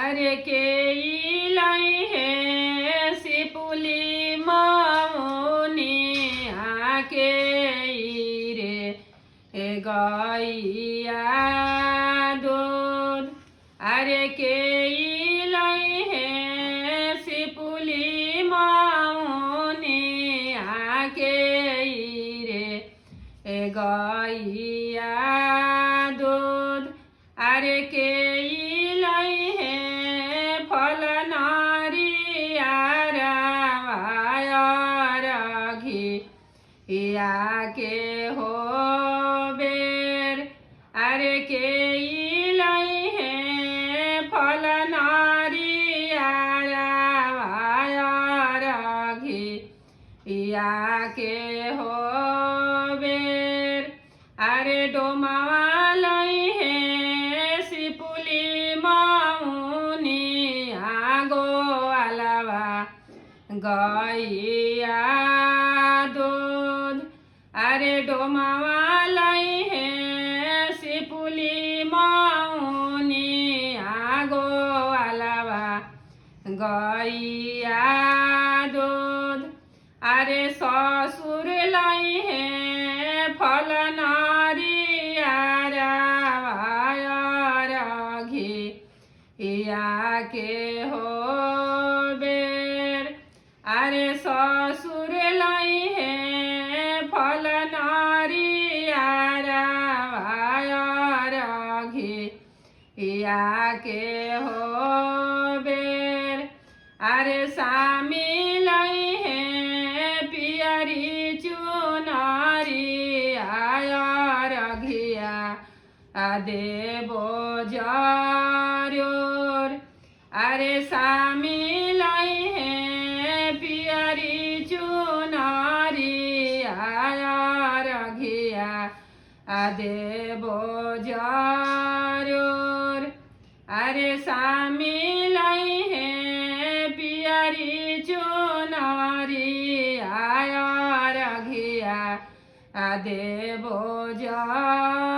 अरे के लाई है सिपुली मामुनी आके रे गैया दूध। अरे के लाई है सिपुली मामुनी आके रे गैया दूध। अरे के लाई है फल नारियर घी या के हो बेर। अरे के लाई है फल नारियर घी या के हो बेर। अरे डोमावा लाई है सिपुली मामुनी आगो अलवा गैया दूध। अरे डोमावा लाई है सिपुली मामुनी आगो अलवा गैया दूध। अरे ससुर लाई है फल नारियर घी या के हो बेर। अरे ससुर लाई है फल नारियर घी या के हो बेर। अरे सामी लाई है पियरी चुनारी आयर घिया देबो जरूर। अरे सामी लाई है पियरी चुनारी आयर घिया देबो जरूर। अरे सामी लाई है पियरी चुनारी आयर घिया देबो जरूर।